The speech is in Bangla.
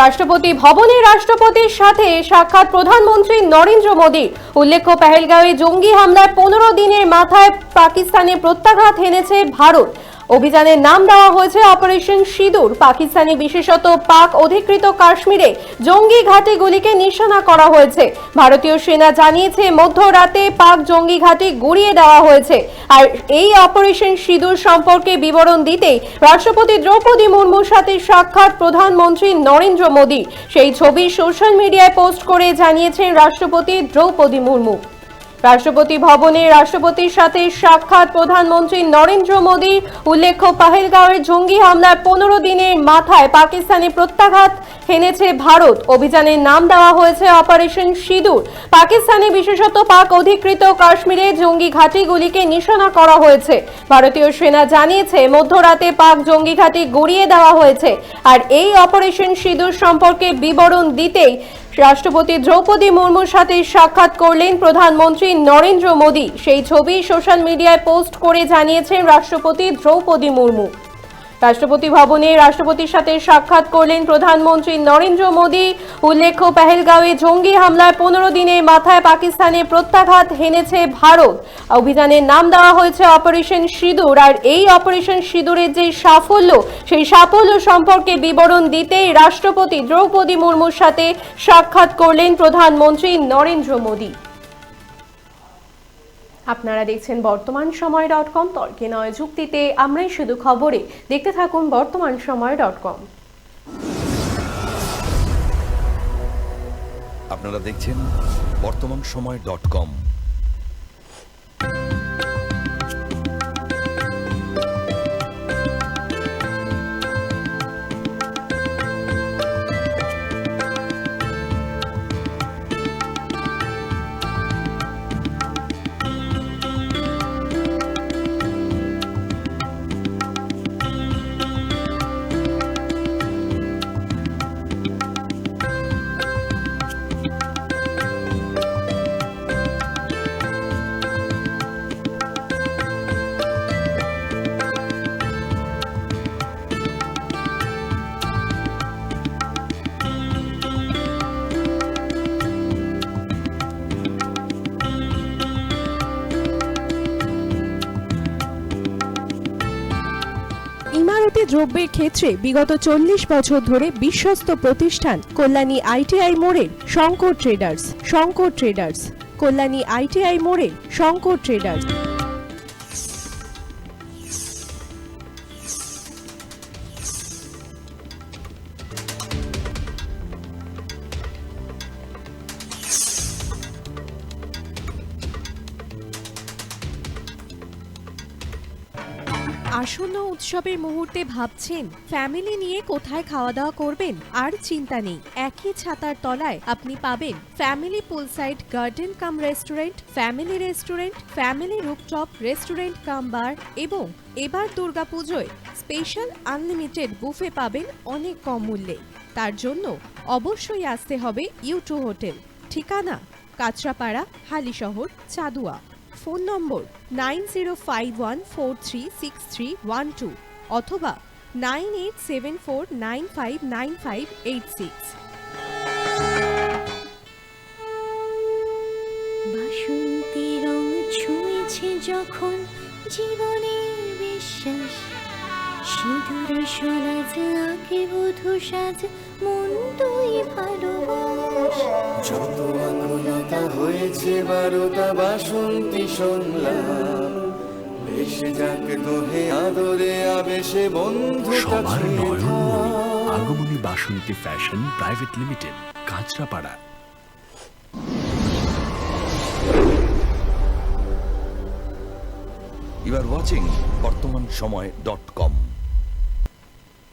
রাষ্ট্রপতি ভবনে রাষ্ট্রপতির সাথে সাক্ষাৎ প্রধানমন্ত্রী নরেন্দ্র মোদীর। উল্লেখ্য, পেহেলগাঁওয়ে জঙ্গি হামলার 15 দিনের মাথায় পাকিস্তানে প্রত্যাঘাত হেনেছে ভারত। অভিযানের নাম দেওয়া হয়েছে অপারেশন সিঁদুর। পাকিস্তানি বিশেষত পাক অধিকৃত কাশ্মীরে জঙ্গি ঘাঁটিগুলিকে নিশানা করা হয়েছে। ভারতীয় সেনা জানিয়েছে মধ্যরাতে পাক জঙ্গি ঘাঁটি গুড়িয়ে দেওয়া হয়েছে। আর এই অপারেশন সিঁদুর সম্পর্কে বিবরণ দিতেই রাষ্ট্রপতি দ্রৌপদী মুর্মুর সাথে সাক্ষাৎ প্রধানমন্ত্রী নরেন্দ্র মোদী। সেই ছবি সোশ্যাল মিডিয়ায় পোস্ট করে জানিয়েছেন রাষ্ট্রপতি দ্রৌপদী মুর্মু। রাষ্ট্রপতি ভবনে রাষ্ট্রপতির সাথে সাক্ষাৎ প্রধানমন্ত্রী নরেন্দ্র মোদী। উল্লেখ্য, পেহেলগাঁওয়ের জঙ্গি হামলার 15 দিনের মাথায় পাকিস্তানে প্রত্যাঘাত হেনেছে ভারত। অভিযানের নাম দেওয়া হয়েছে অপারেশন সিঁদুর। পাকিস্তানে বিশেষত পাক অধিকৃত কাশ্মীরে জঙ্গি ঘাঁটিগুলিকে নিশানা করা হয়েছে। ভারতীয় সেনা জানিয়েছে মধ্যরাতে পাক জঙ্গি ঘাঁটি গুড়িয়ে দেওয়া হয়েছে। আর এই অপারেশন সিঁদুর সম্পর্কে বিবরণ দিতেই রাষ্ট্রপতি দ্রৌপদী মুর্মুর সাথে সাক্ষাৎ করলেন প্রধানমন্ত্রী নরেন্দ্র মোদী। সেই ছবি সোশ্যাল মিডিয়ায় পোস্ট করে জানিয়েছেন রাষ্ট্রপতি দ্রৌপদী মুর্মু। রাষ্ট্রপতি ভবনে রাষ্ট্রপতির সাথে সাক্ষাৎ করলেন প্রধানমন্ত্রী নরেন্দ্র মোদী। উল্লেখ্য, পেহেলগাঁওয়ে জঙ্গি হামলার 15 দিনের মাথায় পাকিস্তানে প্রত্যাঘাত হেনেছে ভারত। অভিযানের নাম দেওয়া হয়েছে অপারেশন সিঁদুর। আর এই অপারেশন সিঁদুরের যে সাফল্য, সেই সাফল্য সম্পর্কে বিবরণ দিতেই রাষ্ট্রপতি দ্রৌপদী মুর্মুর সাথে সাক্ষাৎ করলেন প্রধানমন্ত্রী নরেন্দ্র মোদী। আপনারা দেখছেন বর্তমানসময়.com। তর্কে নয় যুক্তিতে আমরাই শুধু খবরে। দেখতে থাকুন বর্তমানসময়.com। আপনারা দেখছেন বর্তমানসময়.com। ইমারতি দ্রব্যের ক্ষেত্রে বিগত 40 বছর ধরে বিশ্বস্ত প্রতিষ্ঠান কল্যাণী আইটিআই মোড়ের শঙ্কর ট্রেডার্স। কল্যাণী আইটিআই মোড়ের শঙ্কর ট্রেডার্স। আসন্ন উৎসবের মুহূর্তে ভাবছেন ফ্যামিলি নিয়ে কোথায় খাওয়া দাওয়া করবেন? আর চিন্তা নেই, একই ছাতার তলায় আপনি পাবেন family poolside garden cum restaurant, family rooftop restaurant cum bar এবং এবার দুর্গাপুজোয় স্পেশাল আনলিমিটেড বুফে পাবেন অনেক কম মূল্যে। তার জন্য অবশ্যই আসতে হবে U2 হোটেল। ঠিকানা কাঁচরাপাড়া, হালিশহর, চাদুয়া। ফোন নম্বর 9051436312 অথবা 9874959586। বাসন্তী রং ছুঁয়েছে যখন জীবনের বিশ্বাস, সিঁদুরে সরাজ আঁকে বধূ সাজ, মন তুই ভালোবাস। যত আকুলতা হয়েছে বারোটা বাসন্তী সংলাপ, ভেসে যাক দোহে আদরে আবেশে বন্ধুতা ছুঁয়ে থাক। Agomoni Basanti fashion private limited, Kanchrapara. You are watching বর্তমানসময়.com।